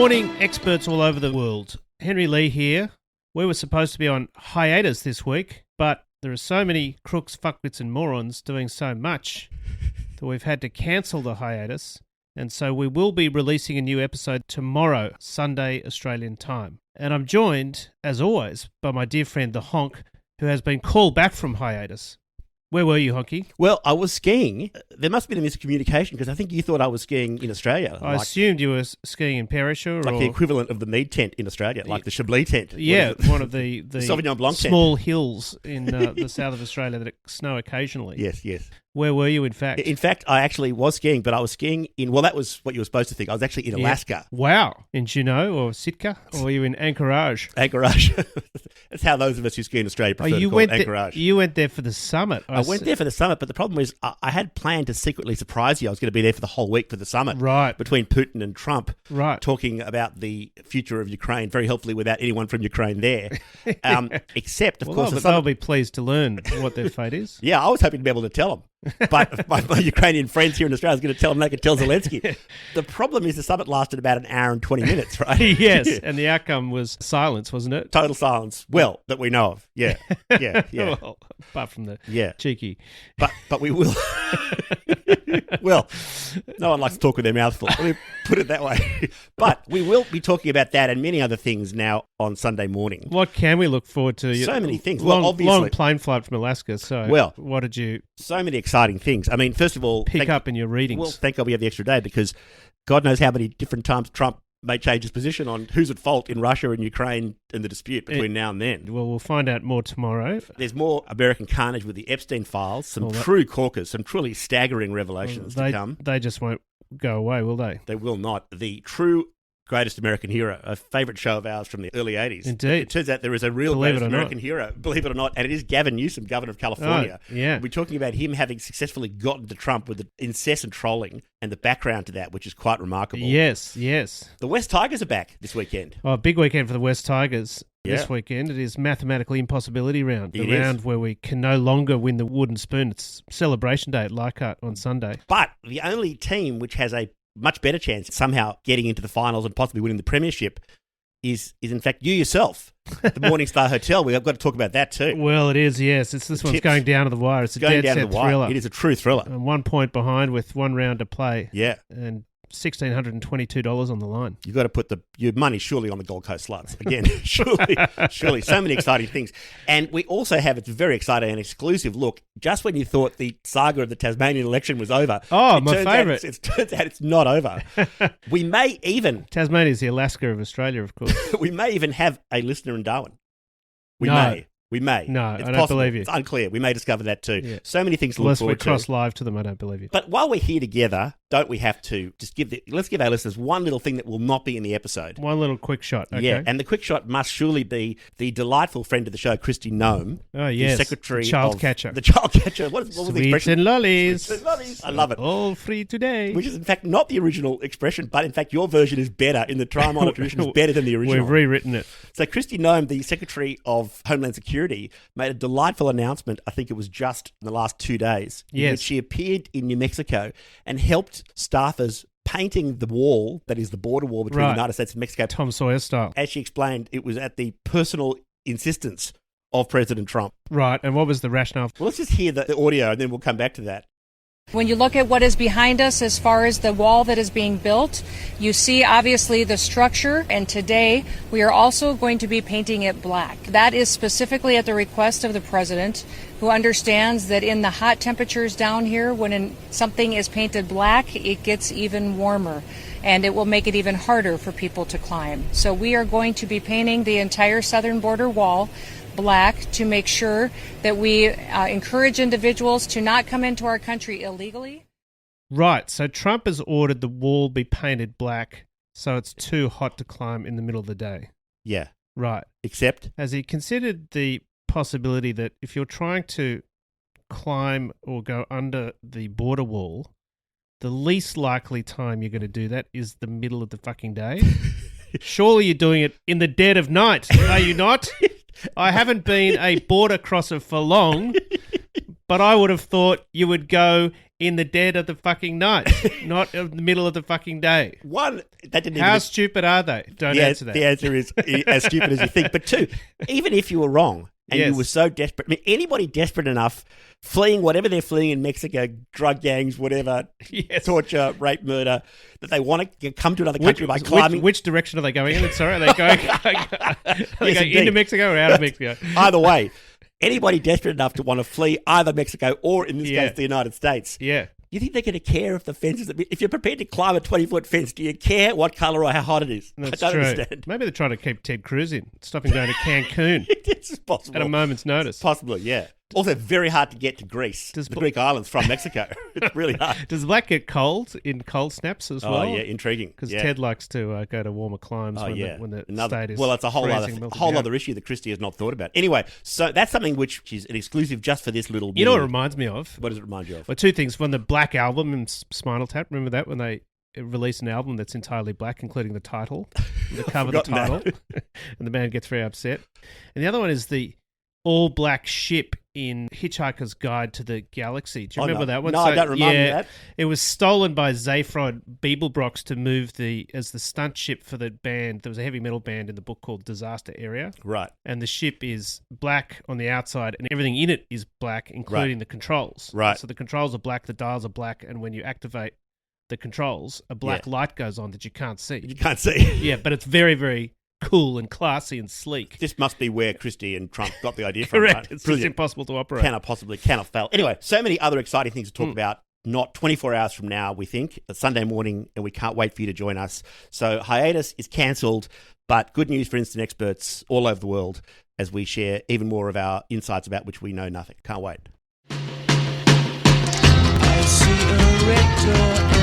morning, experts all over the world. Henry Lee here. We were supposed to be on hiatus this week, but there are so many crooks, fuckwits and morons doing so much that we've had to cancel the hiatus, and so we will be releasing a new episode tomorrow, Sunday, Australian time. And I'm joined, as always, by my dear friend The Honk, who has been called back from hiatus. Where were you, Honky? Well, I was skiing. There must have been a miscommunication because I think you thought I was skiing in Australia. I assumed you were skiing in Perisher. Like the equivalent of the Mead tent in Australia, like the Chablis tent. Yeah, one of the Sauvignon Blanc small hills in the south of Australia that snow occasionally. Yes, yes. Where were you, in fact? In fact, I actually was skiing, but I was skiing in, well, that was what you were supposed to think. I was actually in Alaska. Wow. In Juneau or Sitka? Or were you in Anchorage? Anchorage. That's how those of us who ski in Australia prefer to call it Anchorage. You went there for the summit. I went there for the summit, but the problem is I had planned to secretly surprise you. I was going to be there for the whole week for the summit. Right. Between Putin and Trump. Right. Talking about the future of Ukraine, very helpfully without anyone from Ukraine there. Except, of course... they'll be pleased to learn what their fate is. Yeah, I was hoping to be able to tell them. But my Ukrainian friends here in Australia, I was going to tell them they could tell Zelensky. The problem is the summit lasted about an hour and 20 minutes, right? Yes, and the outcome was silence, wasn't it? Total silence. Well, that we know of. Yeah. Well, apart from the cheeky. But we will... Well, no one likes to talk with their mouth full. Let me put it that way. But we will be talking about that and many other things now on Sunday morning. What can we look forward to? So many things. Obviously, long plane flight from Alaska. So, what did you... So many exciting things. I mean, first of all... Pick up in your readings. Well, thank God we have the extra day because God knows how many different times Trump may change his position on who's at fault in Russia and Ukraine and the dispute between now and then. Well, we'll find out more tomorrow. There's more American carnage with the Epstein files, some true corkers, some truly staggering revelations to come. They just won't go away, will they? They will not. The true Greatest American Hero, a favourite show of ours from the early 80s. Indeed. It turns out there is a real Greatest American Hero, believe it or not, and it is Gavin Newsom, Governor of California. Oh, yeah. We're talking about him having successfully gotten to Trump with the incessant trolling and the background to that, which is quite remarkable. Yes. The West Tigers are back this weekend. Oh, big weekend for the West Tigers. This weekend. It is Mathematical Impossibility Round. The round where we can no longer win the wooden spoon. It's Celebration Day at Leichhardt on Sunday. But the only team which has a much better chance of somehow getting into the finals and possibly winning the premiership is in fact you yourself. The Morningstar Hotel. We've got to talk about that too. Well, it is, yes. This one's going down to the wire. It's a dead set thriller. It is a true thriller. And 1 point behind with one round to play. Yeah. And $1,622 on the line. You've got to put your money surely on the Gold Coast Sluts. Again, surely. So many exciting things. And we also have, it's very exciting, an exclusive look. Just when you thought the saga of the Tasmanian election was over. Oh, my favourite. It turns out it's not over. We may even... Tasmania's the Alaska of Australia, of course. We may even have a listener in Darwin. We may. No, it's I don't believe you. It's unclear. We may discover that too. Yeah. So many things to look forward to. Unless we cross live to them, I don't believe you. But while we're here together, don't we have to just let's give our listeners one little thing that will not be in the episode. One little quick shot, okay. Yeah, and the quick shot must surely be the delightful friend of the show, Kristi Noem. Oh, yes. The secretary child catcher. The child catcher. What was the Sweets expression? and lollies. Sweets and lollies. I love it. All free today. Which is in fact not the original expression, but in fact your version is better. In the time-honoured tradition is better than the original. We've rewritten it. So Kristi Noem, the Secretary of Homeland Security, made a delightful announcement, I think it was just in the last 2 days, in which she appeared in New Mexico and helped staffers painting the wall, that is the border wall between the United States and Mexico. Tom Sawyer style. As she explained, it was at the personal insistence of President Trump. Right, and what was the rationale? Well, let's just hear the audio and then we'll come back to that. When you look at what is behind us as far as the wall that is being built, you see obviously the structure, and today we are also going to be painting it black. That is specifically at the request of the president, who understands that in the hot temperatures down here, when something is painted black, it gets even warmer, and it will make it even harder for people to climb. So we are going to be painting the entire southern border wall black to make sure that we encourage individuals to not come into our country illegally. Right, so Trump has ordered the wall be painted black so it's too hot to climb in the middle of the day. Yeah. Right. Except? Has he considered the possibility that if you're trying to climb or go under the border wall, the least likely time you're going to do that is the middle of the fucking day? Surely you're doing it in the dead of night, are you not? I haven't been a border crosser for long, But I would have thought you would go in the dead of the fucking night, not in the middle of the fucking day. One, that didn't How even... stupid are they? Don't answer that. The answer is as stupid as you think. But two, even if you were wrong and you were so desperate, I mean, anybody desperate enough, fleeing whatever they're fleeing in Mexico, drug gangs, whatever, torture, rape, murder, that they want to come to another country by climbing. Which direction are they going in? Sorry, are they going, into Mexico or out of Mexico? Either way. Anybody desperate enough to want to flee either Mexico or, in this case, the United States. Yeah. You think they're going to care if the fence is... If you're prepared to climb a 20-foot fence, do you care what colour or how hot it is? That's I don't true. understand. Maybe they're trying to keep Ted Cruz in, stop him going to Cancun. It's possible. At a moment's notice. Possibly, yeah. Also, very hard to get to Greece. The Greek islands from Mexico. It's really hard. Does Black get cold in cold snaps as well? Oh, yeah, intriguing. Because Ted likes to go to warmer climes when the state is Well, it's a whole freezing, other issue that Christie has not thought about. Anyway, so that's something which is an exclusive just for this little... You know what it reminds me of? What does it remind you of? Well, two things. One, the Black album in Spinal Tap. Remember that when they released an album that's entirely black, including the title, the cover of the title, and the band gets very upset. And the other one is the all-black ship in Hitchhiker's Guide to the Galaxy. Do you remember that one? No, I don't remember that. It was stolen by Zaphod Beeblebrox to move as the stunt ship for the band. There was a heavy metal band in the book called Disaster Area. Right. And the ship is black on the outside and everything in it is black, including the controls. Right. So the controls are black, the dials are black, and when you activate the controls, a black light goes on that you can't see. You can't see. Yeah, but it's very, very cool and classy and sleek. This must be where Christie and Trump got the idea from. Correct. Right? It's just impossible to operate. Cannot fail. Anyway, so many other exciting things to talk about. Not 24 hours from now, we think. It's Sunday morning, and we can't wait for you to join us. So hiatus is cancelled, but good news for instant experts all over the world as we share even more of our insights about which we know nothing. Can't wait. I see a red door.